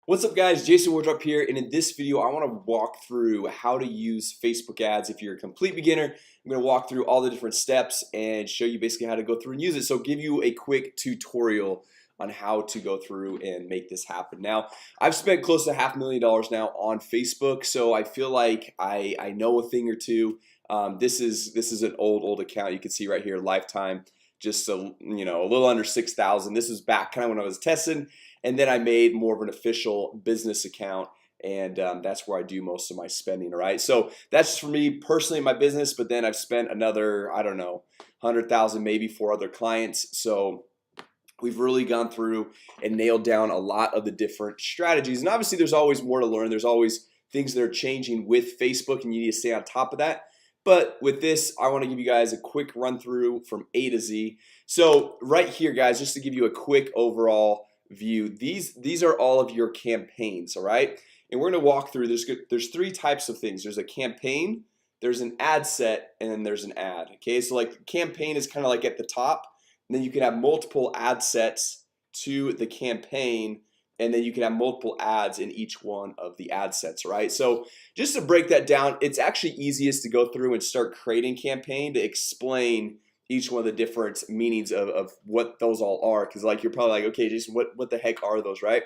What's up guys, Jason Wardrop here, and in this video I want to walk through how to use Facebook ads. If you're a complete beginner, I'm going to walk through all the different steps and show you basically how to go through and use it. So give you a quick tutorial on how to go through and make this happen. Now I've spent close to $500,000 now on Facebook, so I feel like I know a thing or two. This is an old account. You can see right here, lifetime, just a little under 6,000. This is back kind of when I was testing, and then I made more of an official business account, and that's where I do most of my spending. All right, so that's just for me personally in my business, but then I've spent another, I don't know, 100,000 maybe for other clients. So we've really gone through and nailed down a lot of the different strategies, and obviously there's always more to learn. There's always things that are changing with Facebook, and you need to stay on top of that. But with this, I want to give you guys a quick run through from A to Z. So right here guys, just to give you a quick overall view, these are all of your campaigns. All right, and we're gonna walk through. There's three types of things. There's a campaign, there's an ad set, and then there's an ad. Okay, so like campaign is kind of like at the top, and then you can have multiple ad sets to the campaign, and then you can have multiple ads in each one of the ad sets. Right, so just to break that down, it's actually easiest to go through and start creating campaign to explain each one of the different meanings of what those all are, because like you're probably like, okay Jason, what the heck are those, right?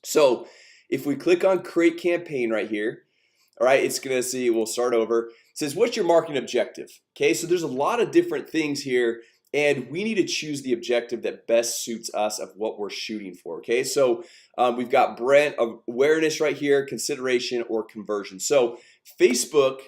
So if we click on create campaign right here, all right, it's gonna see, we'll start over. It says what's your marketing objective? Okay, so there's a lot of different things here, and we need to choose the objective that best suits us of what we're shooting for. Okay, so we've got brand awareness right here, consideration, or conversion. So Facebook,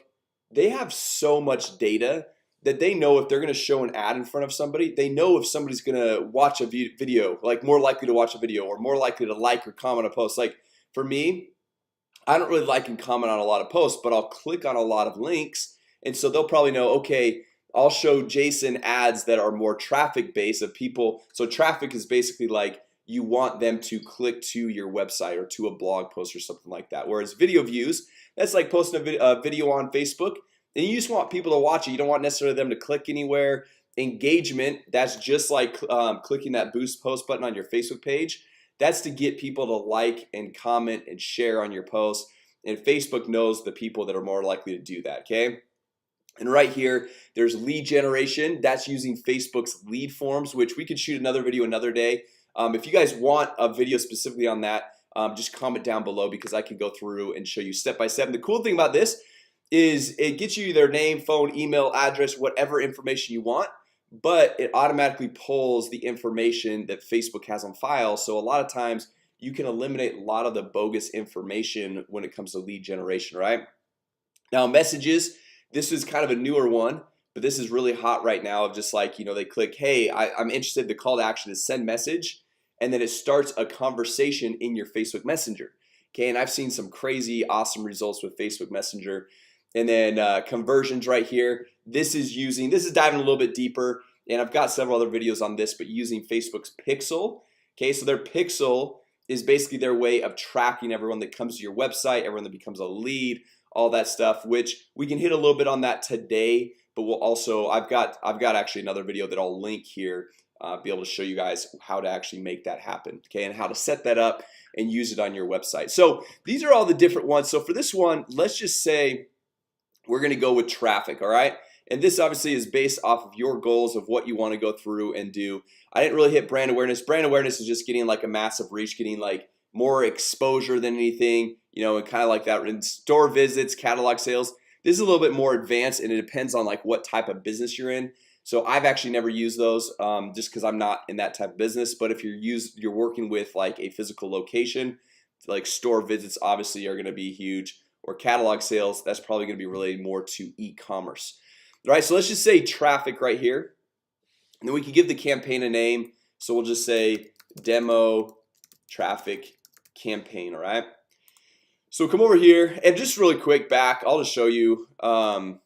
they have so much data that they know if they're gonna show an ad in front of somebody, they know if somebody's gonna watch a video, like more likely to watch a video, or more likely to like or comment a post. Like for me, I don't really like and comment on a lot of posts, but I'll click on a lot of links, and so they'll probably know, okay, I'll show Jason ads that are more traffic based of people. So traffic is basically like you want them to click to your website or to a blog post or something like that. Whereas video views, that's like posting a video on Facebook, and you just want people to watch it. You don't want necessarily them to click anywhere. Engagement, that's just like clicking that boost post button on your Facebook page. That's to get people to like and comment and share on your posts, and Facebook knows the people that are more likely to do that. Okay, and right here there's lead generation. That's using Facebook's lead forms, which we could shoot another video another day. If you guys want a video specifically on that, just comment down below, because I can go through and show you step by step. And the cool thing about this is it gets you their name, phone, email, address, whatever information you want, but it automatically pulls the information that Facebook has on file. So a lot of times you can eliminate a lot of the bogus information when it comes to lead generation. Right now, messages, this is kind of a newer one, but this is really hot right now. Of just like, they click, hey, I'm interested. The call to action is send message, and then it starts a conversation in your Facebook Messenger. Okay, and I've seen some crazy awesome results with Facebook Messenger. And then conversions right here, this is diving a little bit deeper, and I've got several other videos on this, but using Facebook's Pixel. Okay, so their Pixel is basically their way of tracking everyone that comes to your website, everyone that becomes a lead, all that stuff, which we can hit a little bit on that today. But we'll also, I've got actually another video that I'll link here, be able to show you guys how to actually make that happen. Okay, and how to set that up and use it on your website. So these are all the different ones. So for this one, let's just say we're gonna go with traffic. All right, and this obviously is based off of your goals of what you want to go through and do. I didn't really hit brand awareness. Brand awareness is just getting like a massive reach, getting like more exposure than anything, and kind of like that. In store visits, catalog sales, this is a little bit more advanced, and it depends on like what type of business you're in. So I've actually never used those, just because I'm not in that type of business. But if you're working with like a physical location, like store visits obviously are going to be huge, or catalog sales, that's probably going to be related more to e-commerce. All right, so let's just say traffic right here, and then we can give the campaign a name. So we'll just say demo traffic campaign. All right, so come over here, and just really quick back, I'll just show you. Let's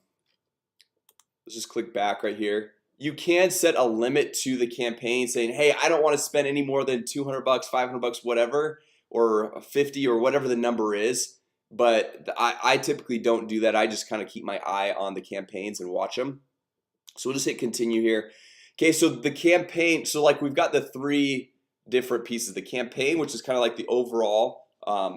just click back right here. You can set a limit to the campaign, saying, hey, I don't want to spend any more than 200 bucks, 500 bucks, whatever, or 50, or whatever the number is. But I typically don't do that. I just kind of keep my eye on the campaigns and watch them. So we'll just hit continue here. Okay, so the campaign, so like we've got the three different pieces. The campaign, which is kind of like the overall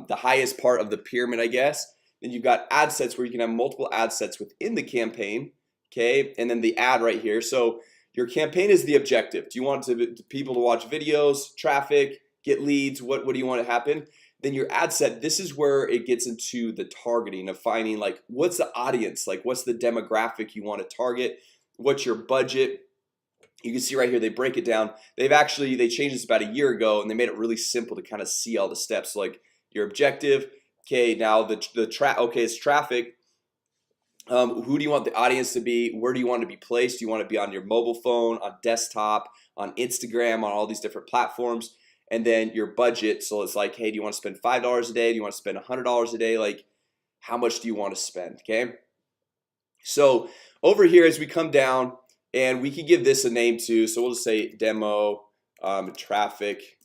the highest part of the pyramid, I guess. Then you've got ad sets where you can have multiple ad sets within the campaign. Okay, and then the ad right here. So your campaign is the objective. Do you want people to watch videos, traffic, get leads? What do you want to happen? Then your ad set, this is where it gets into the targeting of finding like what's the audience, like what's the demographic you want to target, what's your budget. You can see right here they break it down. They changed this about a year ago, and they made it really simple to kind of see all the steps. So like your objective, okay, now it's traffic. Who do you want the audience to be? Where do you want to be placed? Do you want to be on your mobile phone, on desktop, on Instagram, on all these different platforms? And then your budget. So it's like, hey, do you want to spend $5 a day? Do you want to spend $100 a day? Like, how much do you want to spend? Okay, so over here as we come down, and we can give this a name too. So we'll just say demo traffic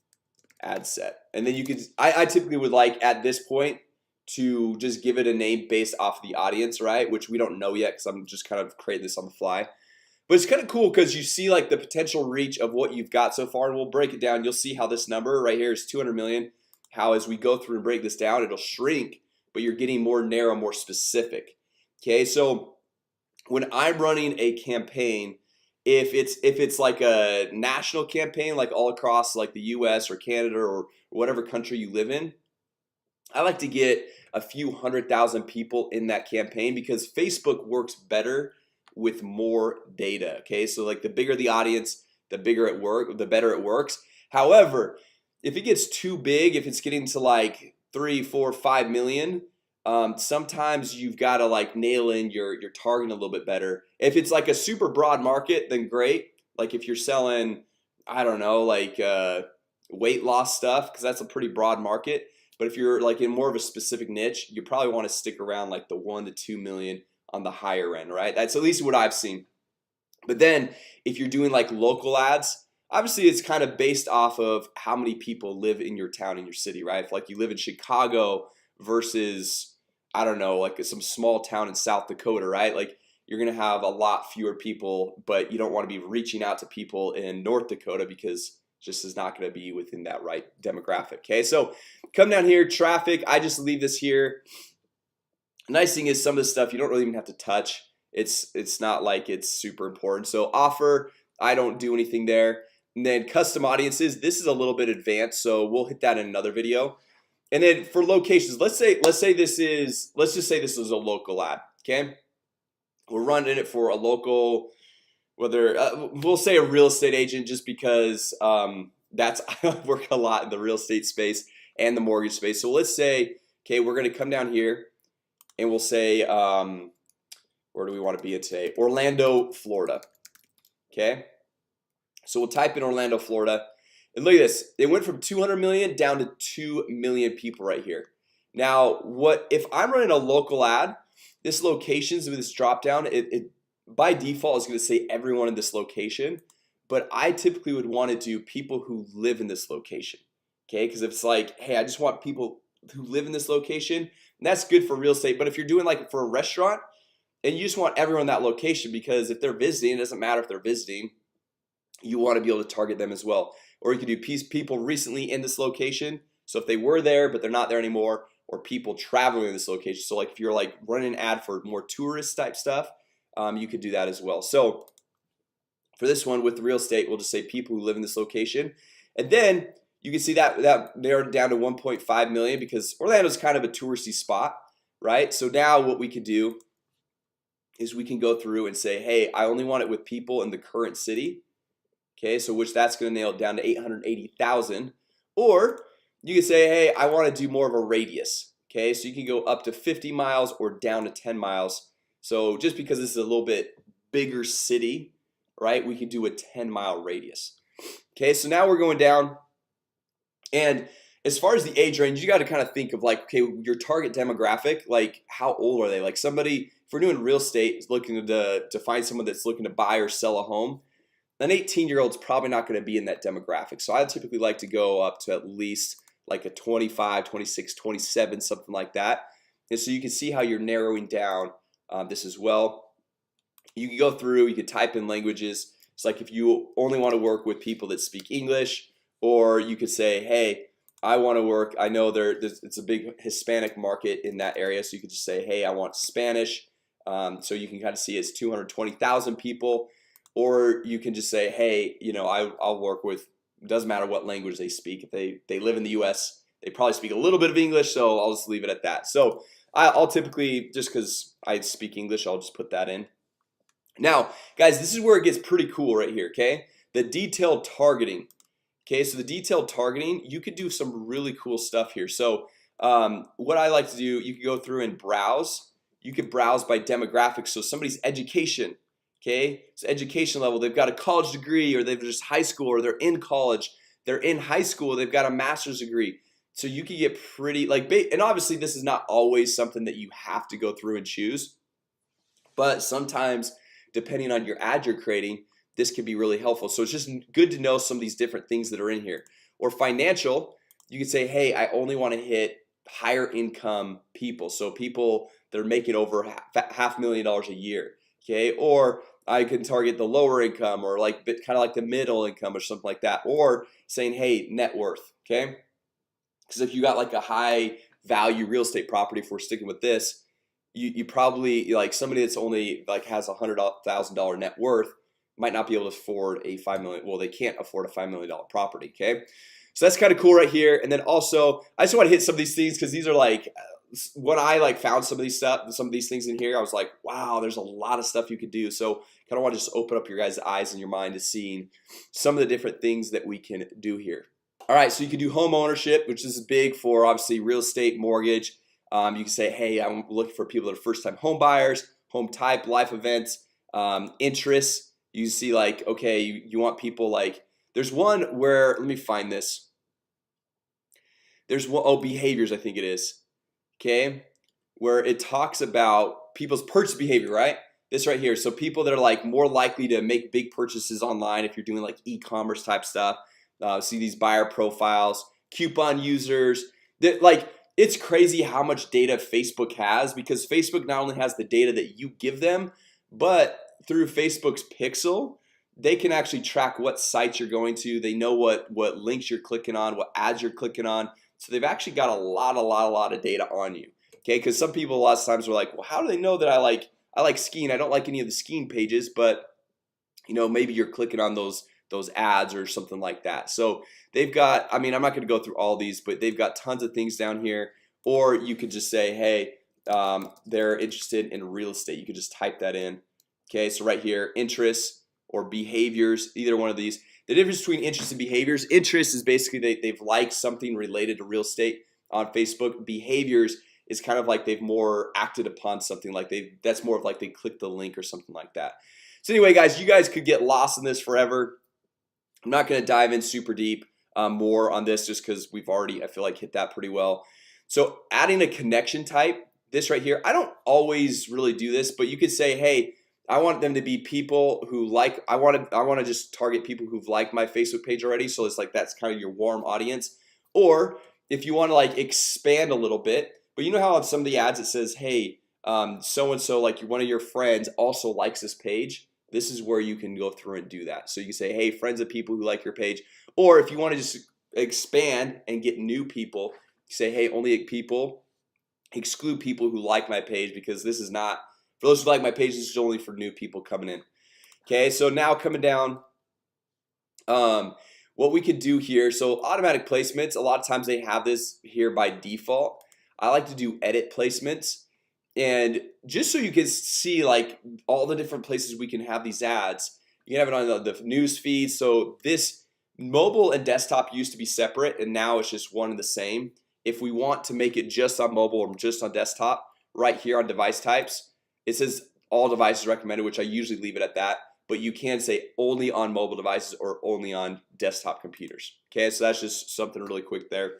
ad set. And then you could I typically would like at this point to just give it a name based off the audience, right? Which we don't know yet because I'm just kind of creating this on the fly. But it's kind of cool because you see like the potential reach of what you've got so far, and we'll break it down. You'll see how this number right here is 200 million. How as we go through and break this down, it'll shrink, but you're getting more narrow, more specific. Okay, so when I'm running a campaign, if it's like a national campaign, like all across like the US or Canada or whatever country you live in, I like to get a few 100,000 people in that campaign because Facebook works better with more data. Okay, so like the bigger the audience, the better it works. However, if it gets too big, if it's getting to like 3, 4, 5 million, sometimes you've got to like nail in your targeting a little bit better. If it's like a super broad market, then great. Like if you're selling, I don't know, like weight loss stuff, because that's a pretty broad market. But if you're like in more of a specific niche, you probably want to stick around like the 1 to 2 million on the higher end, right? That's at least what I've seen. But then if you're doing like local ads, obviously it's kind of based off of how many people live in your town, in your city, right? If like you live in Chicago versus, I don't know, like some small town in South Dakota, right? Like you're gonna have a lot fewer people, but you don't want to be reaching out to people in North Dakota because just is not going to be within that right demographic. Okay, so come down here, traffic. I just leave this here. Nice thing is some of the stuff you don't really even have to touch. It's not like it's super important. So offer, I don't do anything there. And then custom audiences, this is a little bit advanced, so we'll hit that in another video. And then for locations, let's just say this is a local ad. Okay, we're running it for a local, whether we'll say a real estate agent, just because that's I work a lot in the real estate space and the mortgage space. So let's say, okay, we're gonna come down here and we'll say where do we want to be in today? Orlando, Florida. Okay, so we'll type in Orlando, Florida, and look at this. It went from 200 million down to 2 million people right here. Now what if I'm running a local ad? This locations with this drop down, it by default is going to say everyone in this location, but I typically would want to do people who live in this location. Okay, because if it's like, hey, I just want people who live in this location, and that's good for real estate. But if you're doing like for a restaurant and you just want everyone in that location, because if they're visiting, it doesn't matter if they're visiting, you want to be able to target them as well. Or you could do people recently in this location, so if they were there but they're not there anymore, or people traveling in this location. So like if you're like running an ad for more tourist type stuff, you could do that as well. So for this one with real estate, we'll just say people who live in this location, and then you can see that narrowed down to 1.5 million because Orlando is kind of a touristy spot, right? So now what we can do is we can go through and say, hey, I only want it with people in the current city. Okay, so that's going to nail it down to 880,000. Or you can say, hey, I want to do more of a radius. Okay, so you can go up to 50 miles or down to 10 miles. So just because this is a little bit bigger city, right, we can do a 10-mile radius. Okay, so now we're going down, and as far as the age range, you got to kind of think of like, okay, your target demographic, like how old are they? Like somebody, if we're doing real estate, looking to find someone that's looking to buy or sell a home, an 18-year-old's probably not going to be in that demographic. So I typically like to go up to at least like a 25, 26, 27, something like that. And so you can see how you're narrowing down this as well. You can go through, you can type in languages. It's like if you only want to work with people that speak English, or you could say, hey, I want to work. I know it's a big Hispanic market in that area, so you could just say, hey, I want Spanish. So you can kind of see it's 220,000 people, or you can just say, hey, you know, I'll work with, it doesn't matter what language they speak. If they live in the US, they probably speak a little bit of English, so I'll just leave it at that. So I'll typically, just because I speak English, I'll just put that in. Now guys, this is where it gets pretty cool right here. Okay, the detailed targeting. Okay, so the detailed targeting, you could do some really cool stuff here. So what I like to do, you can go through and browse. You could browse by demographics. So somebody's education, okay, so education level, they've got a college degree, or they've just high school, or they're in college, they're in high school, they've got a master's degree. So you can get pretty like, and obviously this is not always something that you have to go through and choose, but sometimes depending on your ad you're creating, this can be really helpful. So it's just good to know some of these different things that are in here. Or financial, you can say, hey, I only want to hit higher income people, so people that are making over $500,000 a year. Okay, or I can target the lower income, or like kind of like the middle income or something like that. Or saying, hey, net worth. Okay, because if you got like a high value real estate property, if we're sticking with this, you probably, like somebody that's only like has $100,000 net worth might not be able to afford a 5 million. Well, they can't afford a $5 million property. Okay, so that's kind of cool right here. And then also I just want to hit some of these things, because these are like, when I like found some of these things in here, I was like, wow, there's a lot of stuff you could do. So kind of want to just open up your guys' eyes and your mind to seeing some of the different things that we can do here. All right, so you can do home ownership, which is big for obviously real estate, mortgage. You can say, hey, I'm looking for people that are first-time home buyers, home type, life events, interests. You see, like, okay, you want people like, there's one where, let me find this. There's one, oh, behaviors, I think it is. Okay, where it talks about people's purchase behavior, right? This right here. So people that are like more likely to make big purchases online, if you're doing like e-commerce type stuff. See these buyer profiles, coupon users, that like, it's crazy how much data Facebook has, because Facebook not only has the data that you give them, but through Facebook's pixel, they can actually track what sites you're going to. They know what links you're clicking on, what ads you're clicking on. So they've actually got a lot of data on you. Okay, because some people a lot of times are like, well, how do they know that I like skiing? I don't like any of the skiing pages, but you know, maybe you're clicking on those ads or something like that. So they've got, I mean, I'm not going to go through all these, but they've got tons of things down here. Or you could just say, hey, they're interested in real estate. You could just type that in. Okay, so right here, interests or behaviors, either one of these. The difference between interests and behaviors: interest is basically they've liked something related to real estate on Facebook. Behaviors is kind of like they've more acted upon something, like that's more of like they clicked the link or something like that. So anyway, guys, you guys could get lost in this forever. I'm not going to dive in super deep more on this, just because we've already, I feel like, hit that pretty well. So adding a connection type, this right here, I don't always really do this, but you could say, hey, I want them to be people who like, I want to just target people who've liked my Facebook page already. So it's like, that's kind of your warm audience. Or if you want to like expand a little bit, but you know how on some of the ads it says, hey, so-and-so, like one of your friends also likes this page. This is where you can go through and do that. So you can say, hey, friends of people who like your page. Or if you want to just expand and get new people, say, hey, only people, exclude people who like my page, because this is not for those who like my page. This is only for new people coming in. Okay, so now coming down, what we could do here, so automatic placements, a lot of times they have this here by default. I like to do edit placements, and just so you can see like all the different places we can have these ads. You can have it on the news feed. So this mobile and desktop used to be separate, and now it's just one and the same. If we want to make it just on mobile or just on desktop, right here on device types, it says all devices recommended, which I usually leave it at that, but you can say only on mobile devices or only on desktop computers. Okay, so that's just something really quick there.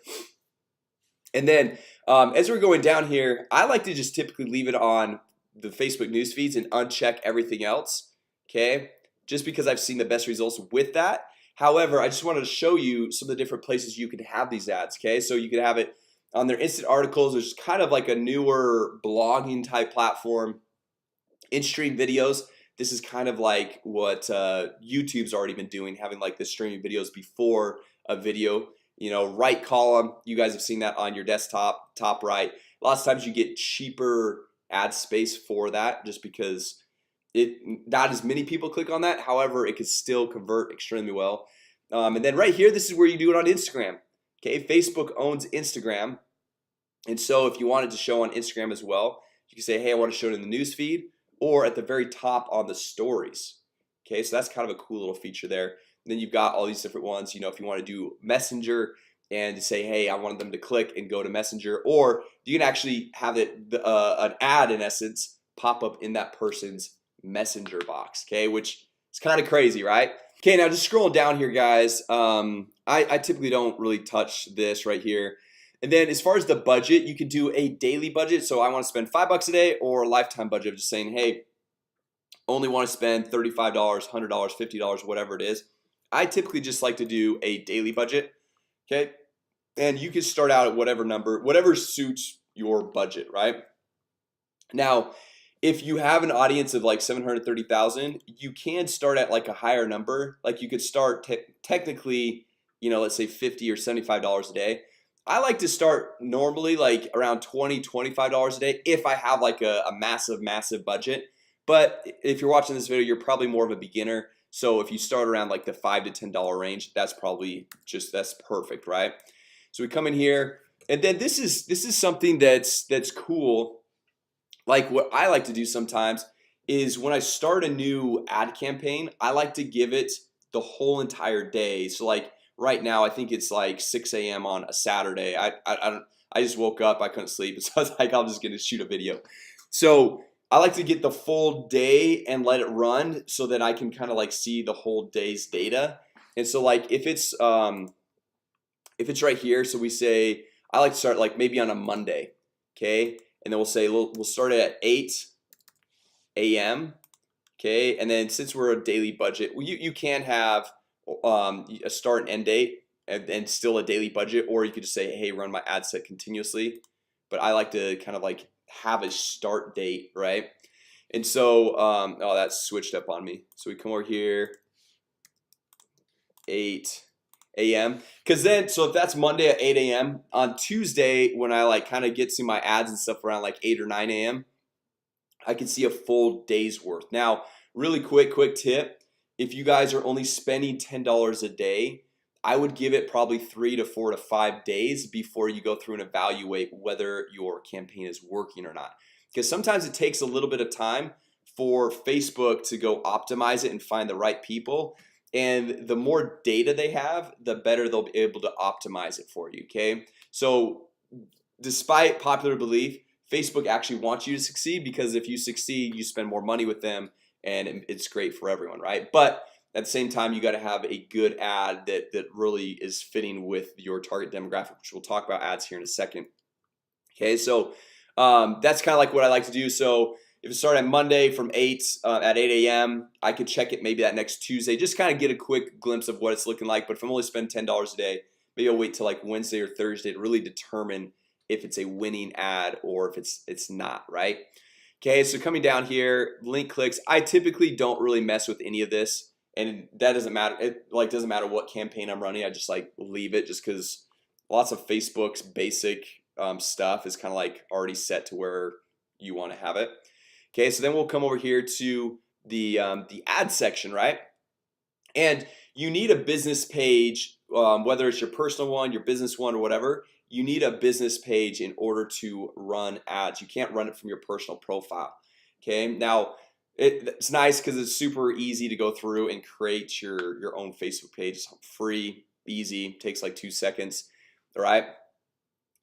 And then as we're going down here, I like to just typically leave it on the Facebook news feeds and uncheck everything else. Okay, just because I've seen the best results with that. However, I just wanted to show you some of the different places you can have these ads. Okay, so you can have it on their instant articles, which is kind of like a newer blogging type platform. In-stream videos, this is kind of like what YouTube's already been doing, having like the streaming videos before a video. right column. You guys have seen that on your desktop, top right. Lots of times you get cheaper ad space for that, just because not as many people click on that. However, it could still convert extremely well. And then right here, this is where you do it on Instagram. Okay, Facebook owns Instagram, and so if you wanted to show on Instagram as well, you can say, hey, I want to show it in the news feed or at the very top on the stories. Okay, so that's kind of a cool little feature there. And then you've got all these different ones. If you want to do Messenger and say, hey, I wanted them to click and go to Messenger, or you can actually have it an ad in essence pop up in that person's Messenger box. Okay, which is kind of crazy, right? Okay, now just scrolling down here, guys. I typically don't really touch this right here. And then as far as the budget, you can do a daily budget. So I want to spend $5 a day, or a lifetime budget of just saying, hey, only want to spend $35, $100, $50, whatever it is. I typically just like to do a daily budget. Okay, and you can start out at whatever number, whatever suits your budget, right? Now, if you have an audience of like 730,000, you can start at like a higher number. Like you could start technically, let's say $50 or $75 a day. I like to start normally like around $20, $25 a day if I have like a massive budget. But if you're watching this video, you're probably more of a beginner. So if you start around like the $5 to $10 range, that's probably that's perfect, right? So we come in here, and then this is something that's cool. Like what I like to do sometimes is when I start a new ad campaign, I like to give it the whole entire day. So like right now, I think it's like 6 a.m. on a Saturday. I just woke up, I couldn't sleep, so I was like, I'm just gonna shoot a video. So I like to get the full day and let it run so that I can kind of like see the whole day's data. And so like if it's right here, so we say I like to start like maybe on a Monday, okay, and then we'll say we'll start at 8 a.m. Okay, and then since we're a daily budget, well, you can have a start and end date and still a daily budget, or you could just say, hey, run my ad set continuously. But I like to kind of like have a start date, right? And so oh, that's switched up on me. So we come over here 8 a.m. because then, so if that's Monday at 8 a.m. on Tuesday, when I like kind of get to my ads and stuff around like 8 or 9 a.m., I can see a full day's worth. Now, really quick tip: if you guys are only spending $10 a day, I would give it probably 3 to 4 to 5 days before you go through and evaluate whether your campaign is working or not. Because sometimes it takes a little bit of time for Facebook to go optimize it and find the right people. And the more data they have, the better they'll be able to optimize it for you. Okay, so despite popular belief, Facebook actually wants you to succeed, because if you succeed, you spend more money with them, and it's great for everyone, right? But at the same time, you got to have a good ad that really is fitting with your target demographic, which we'll talk about ads here in a second. Okay, so that's kind of like what I like to do. So if it started on Monday from 8 at 8 a.m., I could check it maybe that next Tuesday, just kind of get a quick glimpse of what it's looking like. But if I'm only spending $10 a day, maybe I'll wait till like Wednesday or Thursday to really determine if it's a winning ad or if it's not, right? Okay, so coming down here, link clicks, I typically don't really mess with any of this, and that doesn't matter. It like doesn't matter what campaign I'm running. I just like leave it, just because lots of Facebook's basic stuff is kind of like already set to where you want to have it. Okay, so then we'll come over here to the ad section, right? And you need a business page, whether it's your personal one, your business one, or whatever. You need a business page in order to run ads. You can't run it from your personal profile. Okay, now it's nice because it's super easy to go through and create your own Facebook page. It's free, easy, takes like 2 seconds. All right.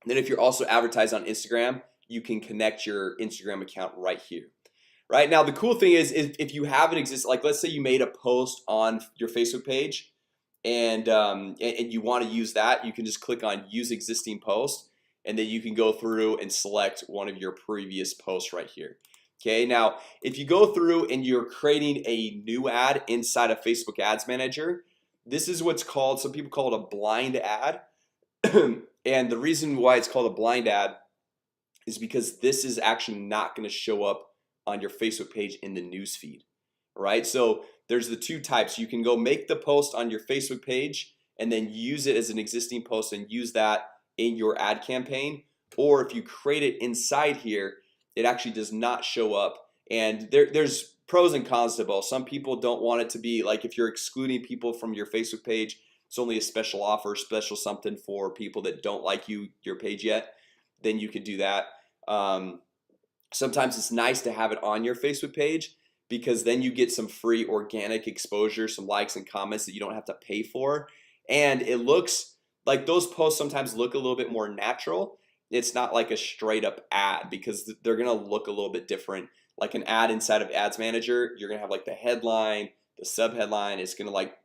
Then if you're also advertised on Instagram, you can connect your Instagram account right here. Right now, the cool thing is if you have an existing, like let's say you made a post on your Facebook page, and you want to use that, you can just click on use existing post, and then you can go through and select one of your previous posts right here. Okay, now if you go through and you're creating a new ad inside of Facebook Ads Manager, this is what's called, some people call it a blind ad. And the reason why it's called a blind ad is because this is actually not going to show up on your Facebook page in the newsfeed. Right, so there's the two types. You can go make the post on your Facebook page and then use it as an existing post and use that in your ad campaign. Or if you create it inside here, it actually does not show up. And there's pros and cons to both. Some people don't want it to be like, if you're excluding people from your Facebook page, it's only a special offer, special something for people that don't like your page yet, then you could do that. Sometimes it's nice to have it on your Facebook page, because then you get some free organic exposure, some likes and comments that you don't have to pay for. And it looks like those posts sometimes look a little bit more natural. It's not like a straight up ad, because they're gonna look a little bit different. Like an ad inside of Ads Manager, you're gonna have like the headline, the sub headline. It's gonna like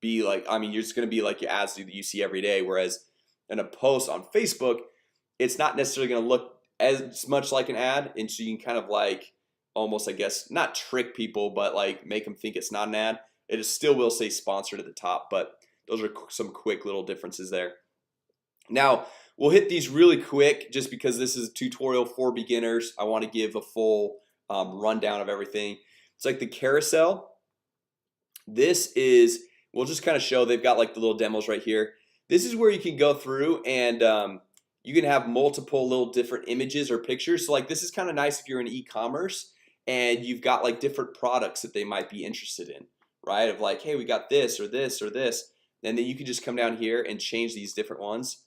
be like, I mean, you're just gonna be like your ads that you see every day. Whereas in a post on Facebook, it's not necessarily gonna look as much like an ad, and so you can kind of like almost, I guess, not trick people, but like make them think it's not an ad. It still will say sponsored at the top, but those are some quick little differences there. Now we'll hit these really quick, just because this is a tutorial for beginners. I want to give a full rundown of everything. It's like the carousel. This is, we'll just kind of show, they've got like the little demos right here. This is where you can go through and you can have multiple little different images or pictures. So like this is kind of nice if you're in e-commerce and you've got like different products that they might be interested in, right? Of like, hey, we got this or this or this, and then you can just come down here and change these different ones.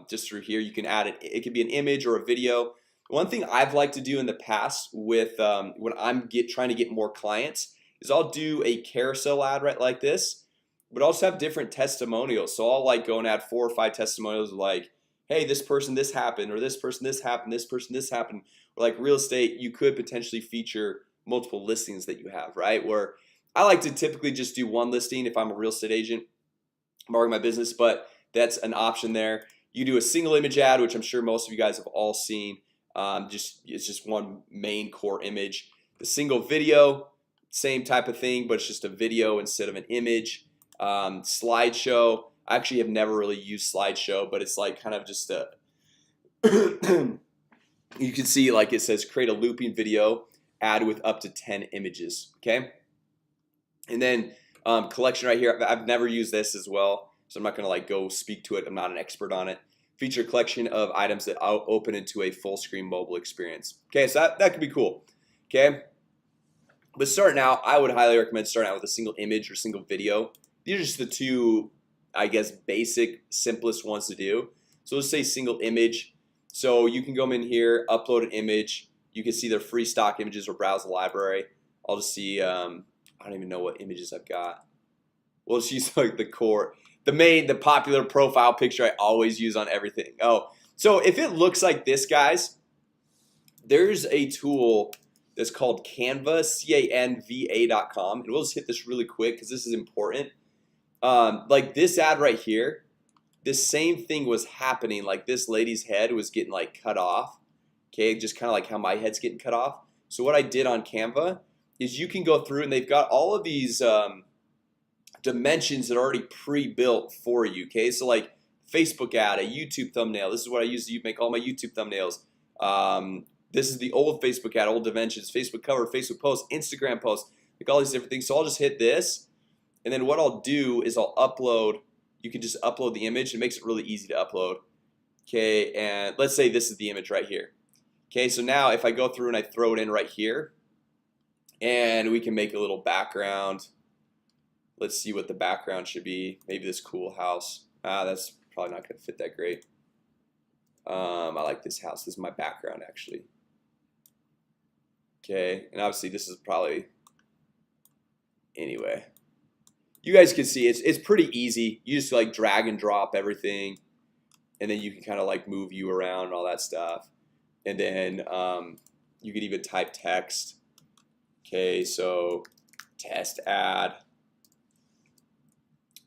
Just through here you can add it. It could be an image or a video. One thing I've liked to do in the past with when I'm trying to get more clients is I'll do a carousel ad right like this, but also have different testimonials. So I'll like go and add 4 or 5 testimonials like, hey, this person this happened, or this person this happened, this person this happened. Or like real estate, you could potentially feature multiple listings that you have, right? Where I like to typically just do one listing if I'm a real estate agent marketing my business, but that's an option there. You do a single image ad, which I'm sure most of you guys have all seen. It's just one main core image. The single video, same type of thing, but it's just a video instead of an image. Slideshow, I actually have never really used slideshow, but it's like kind of just a you can see like it says create a looping video ad with up to 10 images. Okay, and then collection right here. I've never used this as well, so I'm not gonna like go speak to it. I'm not an expert on it. Feature collection of items that open into a full screen mobile experience. Okay, so that could be cool. Okay, but starting out, I would highly recommend starting out with a single image or single video. These are just the two, I guess, basic simplest ones to do. So let's say single image. So you can go in here, upload an image. You can see their free stock images or browse the library. I'll just see, I don't even know what images I've got. We'll just use like the core, the popular profile picture I always use on everything. Oh, so if it looks like this, guys, there's a tool that's called Canva, canva.com, and we'll just hit this really quick because this is important. Like this ad right here, this same thing was happening. Like this lady's head was getting like cut off. Okay, just kind of like how my head's getting cut off. So what I did on Canva is you can go through and they've got all of these dimensions that are already pre-built for you. Okay, so like Facebook ad, a YouTube thumbnail. This is what I use to make all my YouTube thumbnails. This is the old Facebook ad, old dimensions, Facebook cover, Facebook post, Instagram post, like all these different things. So I'll just hit this, and then what I'll do is I'll upload. You can just upload the image. It makes it really easy to upload. Okay, and let's say this is the image right here. Okay, so now if I go through and I throw it in right here, and we can make a little background. Let's see what the background should be. Maybe this cool house. That's probably not gonna fit that great. I like this house. This is my background actually. Okay, and obviously this is probably, anyway, you guys can see it's pretty easy. You just like drag and drop everything, and then you can kind of like move you around and all that stuff. And then you could even type text. Okay, so test ad.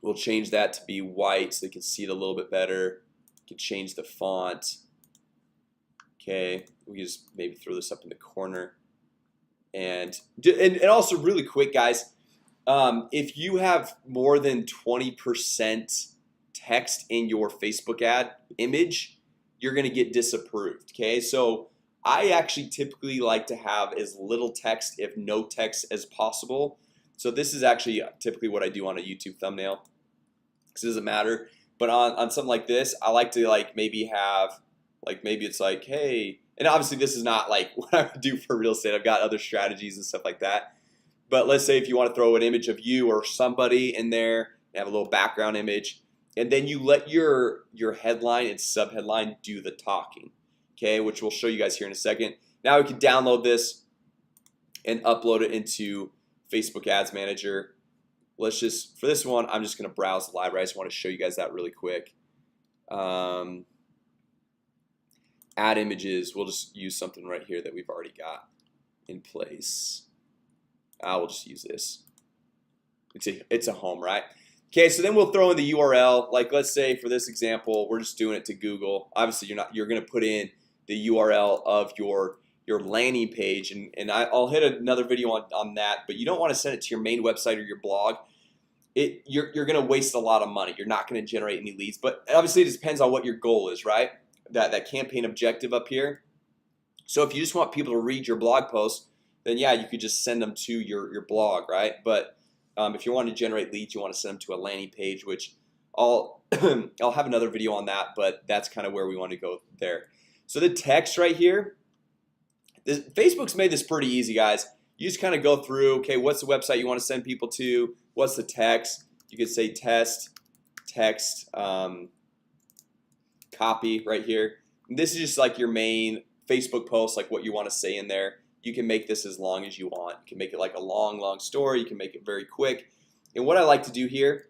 We'll change that to be white so they can see it a little bit better. You can change the font. Okay, we can just maybe throw this up in the corner. And also really quick, guys, if you have more than 20% text in your Facebook ad image, you're gonna get disapproved. Okay, so I actually typically like to have as little text, if no text, as possible. So this is actually typically what I do on a YouTube thumbnail. because it doesn't matter. But on something like this, I like to like maybe have like maybe it's like, hey, and obviously this is not like what I would do for real estate. I've got other strategies and stuff like that. But let's say if you want to throw an image of you or somebody in there, and have a little background image, and then you let your headline and subheadline do the talking, okay, which we'll show you guys here in a second. Now we can download this and upload it into Facebook Ads Manager. Let's just, for this one, I'm just gonna browse the library. I just want to show you guys that really quick. Add images, we'll just use something right here that we've already got in place. I will just use this. It's a home, right? Okay, so then we'll throw in the URL. Like let's say for this example, we're just doing it to Google. Obviously you're gonna put in the URL of your landing page, and I'll hit another video on that, but you don't want to send it to your main website or your blog. You're gonna waste a lot of money. You're not gonna generate any leads, but obviously it depends on what your goal is, right? That campaign objective up here. So if you just want people to read your blog post, then yeah, you could just send them to your blog, right? But if you want to generate leads, you want to send them to a landing page, which I'll have another video on that, but that's kind of where we want to go there. So the text right here, Facebook's made this pretty easy, guys. You just kind of go through, okay, what's the website you want to send people to? What's the text? You could say text copy right here. And this is just like your main Facebook post, like what you want to say in there. You can make this as long as you want. You can make it like a long story. You can make it very quick. And what I like to do here,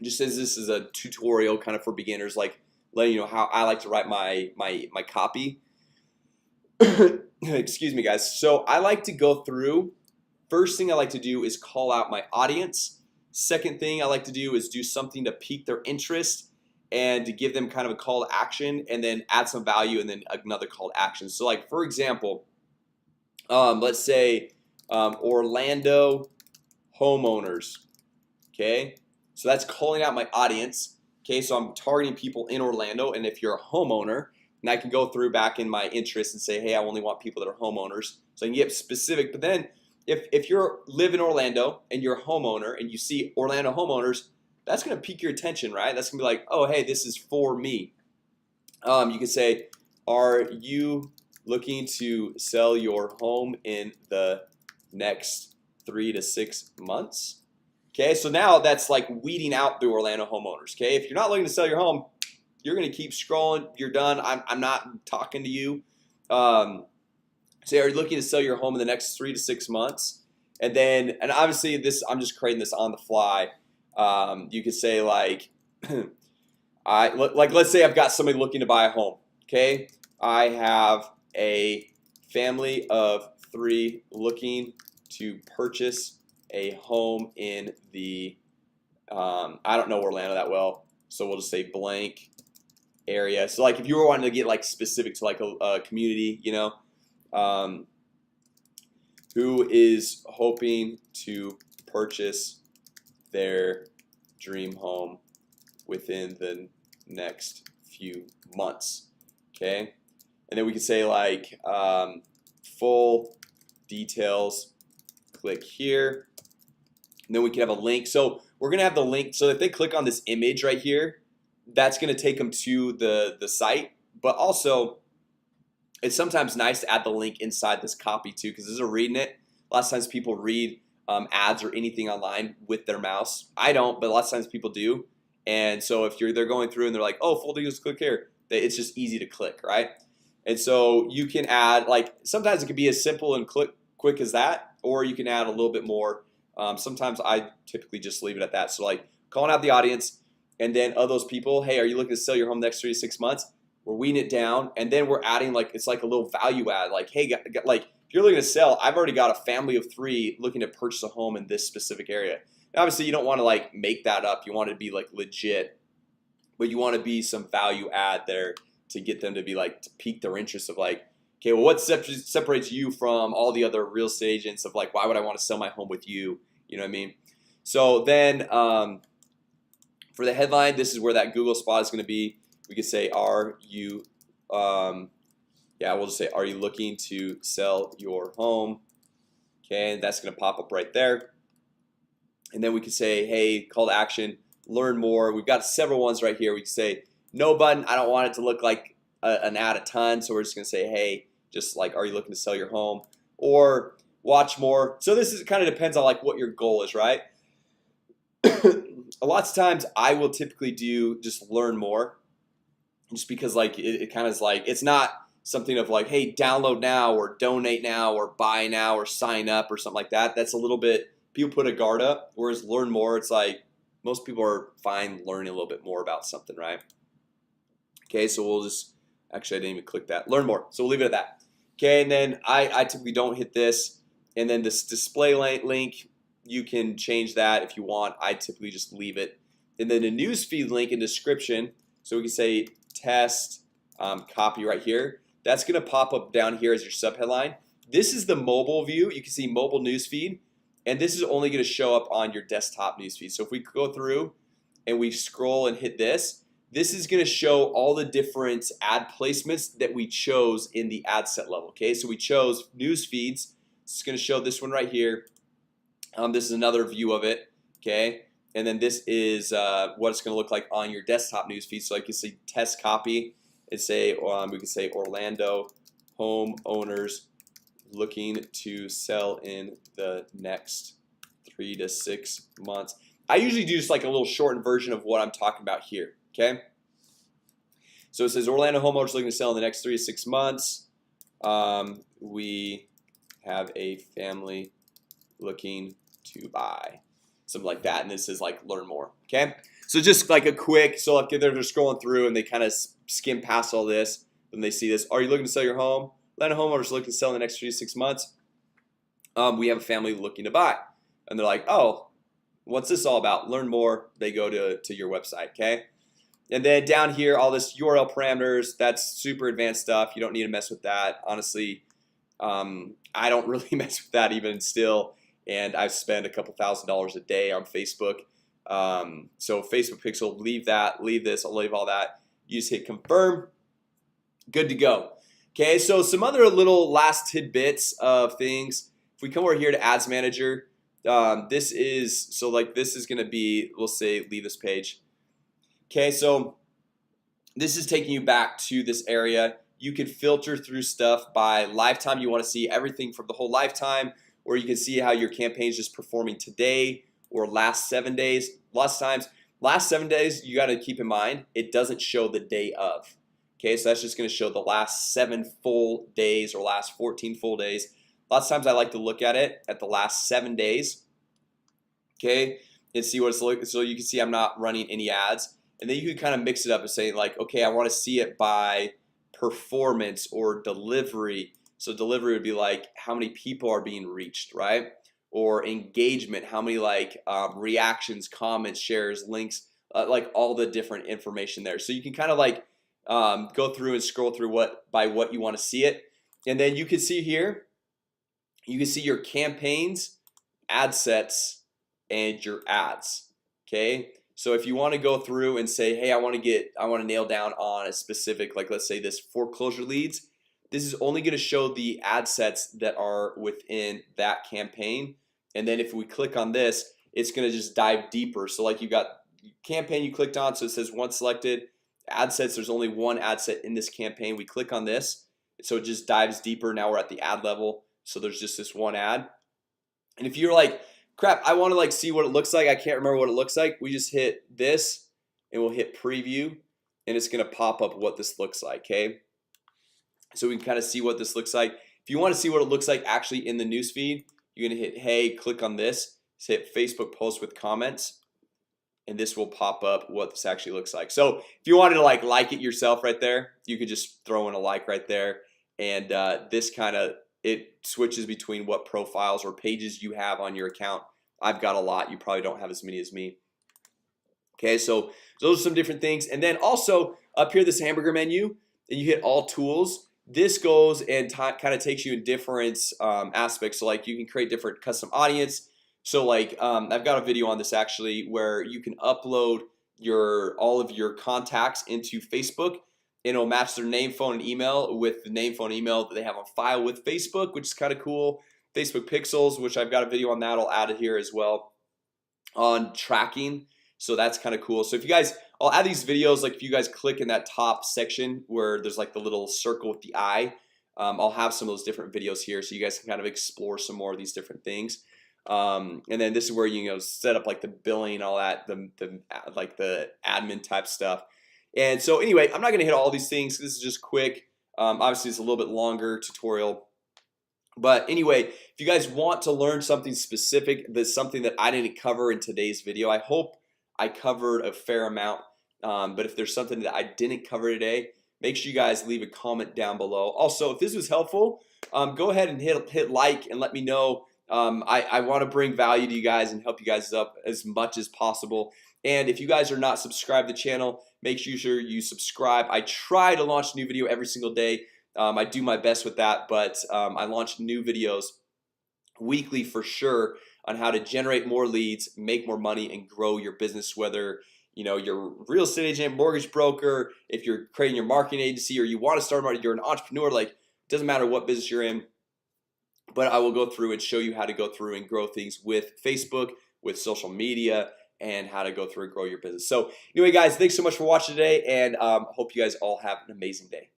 just as this is a tutorial kind of for beginners, like letting you know how I like to write my copy. Excuse me, guys. So I like to go through. First thing I like to do is call out my audience. Second thing I like to do is do something to pique their interest and to give them kind of a call to action, and then add some value, and then another call to action. So like for example, let's say Orlando homeowners. Okay, so that's calling out my audience. Okay, so I'm targeting people in Orlando, and if you're a homeowner, and I can go through back in my interests and say, hey, I only want people that are homeowners, so I can get specific. But then if you live in Orlando and you're a homeowner and you see Orlando homeowners, that's gonna pique your attention, right? That's gonna be like, oh, hey, this is for me. You can say, are you looking to sell your home in the next 3 to 6 months? Okay, so now that's like weeding out the Orlando homeowners. Okay, if you're not looking to sell your home, you're gonna keep scrolling. You're done. I'm not talking to you. Say, are you looking to sell your home in the next 3 to 6 months? And then, and obviously this, I'm just creating this on the fly. You could say like, let's say I've got somebody looking to buy a home. Okay, I have a family of 3 looking to purchase a home in the I don't know Orlando that well, so we'll just say blank area. So like if you were wanting to get like specific to like a community, you know, who is hoping to purchase their dream home within the next few months. Okay, and then we can say like full details, click here, and then we can have a link. So we're gonna have the link, so if they click on this image right here, that's gonna take them to the site. But also it's sometimes nice to add the link inside this copy too, because as they're reading it, lots of times people read ads or anything online with their mouse. I don't, but lots of times people do. And so if they're going through and they're like, oh, full details, click here, it's just easy to click, right? And so you can add, like, sometimes it can be as simple and quick as that, or you can add a little bit more. Sometimes I typically just leave it at that. So like calling out the audience, and then of those people, hey, are you looking to sell your home next 3 to 6 months? We're weeding it down, and then we're adding like, it's like a little value add, like, hey, like if you're looking to sell, I've already got a family of 3 looking to purchase a home in this specific area. Now, obviously you don't want to like make that up. You want it to be like legit, but you want to be some value add there to get them to be like, to pique their interest of like, okay, well, what separates you from all the other real estate agents of like, why would I want to sell my home with you? You know what I mean? So then for the headline, this is where that Google spot is going to be. We could say, are you yeah, we'll just say, are you looking to sell your home? Okay, and that's going to pop up right there. And then we could say, hey, call to action, learn more. We've got several ones right here. We can say no button. I don't want it to look like an ad a ton, so we're just gonna say, hey, just like, are you looking to sell your home, or watch more. So this is kind of depends on like what your goal is, right? A lot of times I will typically do just learn more, just because like it kind of is like, it's not something of like, hey, download now or donate now or buy now or sign up or something like that. That's a little bit, people put a guard up, whereas learn more, it's like most people are fine learning a little bit more about something, right? Okay, so we'll just, actually I didn't even click that, learn more, so we'll leave it at that. Okay, and then I typically don't hit this. And then this display link, you can change that if you want. I typically just leave it. And then the newsfeed link and description, so we can say test copy right here. That's gonna pop up down here as your subheadline. This is the mobile view. You can see mobile newsfeed, and this is only gonna show up on your desktop newsfeed. So if we go through and we scroll and hit this, this is gonna show all the different ad placements that we chose in the ad set level. Okay, so we chose news feeds. It's going to show this one right here. This is another view of it. Okay, and then this is what it's going to look like on your desktop news feed. So I can see test copy and say we can say Orlando homeowners looking to sell in the next 3 to 6 months. I usually do just like a little shortened version of what I'm talking about here. Okay, so it says Orlando homeowners looking to sell in the next 3 to 6 months. We have a family looking to buy, something like that, and this is like learn more. Okay, so just like a quick, so like they're just scrolling through and they kind of skim past all this, and they see this. Are you looking to sell your home? Atlanta homeowners looking to sell in the next 3 to 6 months. We have a family looking to buy, and they're like, oh, what's this all about? Learn more. They go to your website. Okay, and then down here, all this URL parameters, that's super advanced stuff. You don't need to mess with that, honestly. I don't really mess with that even still, and I've spent a couple $1,000s a day on Facebook. So Facebook Pixel, leave that, leave this, I'll leave all that. You just hit confirm, good to go. Okay, so some other little last tidbits of things. If we come over here to Ads Manager, this is, so like this is gonna be, we'll say leave this page. Okay, so this is taking you back to this area. You can filter through stuff by lifetime. You want to see everything from the whole lifetime, or you can see how your campaign is just performing today or last 7 days. Lots of times, last 7 days, you got to keep in mind it doesn't show the day of. Okay, so that's just going to show the last 7 full days or last 14 full days. Lots of times I like to look at it at the last 7 days. Okay, and see what it's like. So you can see I'm not running any ads, and then you can kind of mix it up and say like, okay, I want to see it by performance or delivery. So delivery would be like how many people are being reached, right? Or engagement, how many like reactions, comments, shares, links, like all the different information there. So you can kind of like go through and scroll through what you want to see it. And then you can see here, you can see your campaigns, ad sets, and your ads. Okay, so if you want to go through and say, hey, I want to nail down on a specific, like let's say this foreclosure leads, this is only going to show the ad sets that are within that campaign. And then if we click on this, it's going to just dive deeper. So like you got campaign you clicked on, so it says one selected, ad sets, there's only one ad set in this campaign. We click on this, so it just dives deeper. Now we're at the ad level, so there's just this one ad. And if you're like, crap, I want to like see what it looks like, I can't remember what it looks like, we just hit this and we'll hit preview, and it's gonna pop up what this looks like. Okay, so we can kind of see what this looks like. If you want to see what it looks like actually in the newsfeed, you're gonna hit hey, click on this, hit Facebook post with comments, and this will pop up what this actually looks like. So if you wanted to like it yourself right there, you could just throw in a like right there, and this kind of, it switches between what profiles or pages you have on your account. I've got a lot, you probably don't have as many as me. Okay, so those are some different things. And then also up here, this hamburger menu, and you hit all tools. This goes and kind of takes you in different aspects. So like you can create different custom audience. So like I've got a video on this actually where you can upload all of your contacts into Facebook, and it'll match their name, phone, and email with the name, phone, and email that they have on file with Facebook, which is kind of cool. Facebook Pixels, which I've got a video on that, I'll add it here as well. On tracking, So that's kind of cool. So if you guys, I'll add these videos, like if you guys click in that top section where there's like the little circle with the eye, I'll have some of those different videos here so you guys can kind of explore some more of these different things. And then this is where you set up like the billing, all that, like the admin type stuff. And so anyway, I'm not gonna hit all these things. This is just quick. Obviously it's a little bit longer tutorial, but anyway, if you guys want to learn something specific, that's something that I didn't cover in today's video, I hope I covered a fair amount. But if there's something that I didn't cover today, make sure you guys leave a comment down below. Also, if this was helpful, go ahead and hit like and let me know. I want to bring value to you guys and help you guys up as much as possible. And if you guys are not subscribed to the channel, make sure you subscribe. I try to launch a new video every single day. I do my best with that, but I launch new videos weekly for sure on how to generate more leads, make more money, and grow your business. Whether you're a real estate agent, mortgage broker, if you're creating your marketing agency, or you want to start marketing, you're an entrepreneur, like, it doesn't matter what business you're in. But I will go through and show you how to go through and grow things with Facebook, with social media, and how to go through and grow your business. So anyway, guys, thanks so much for watching today, and hope you guys all have an amazing day.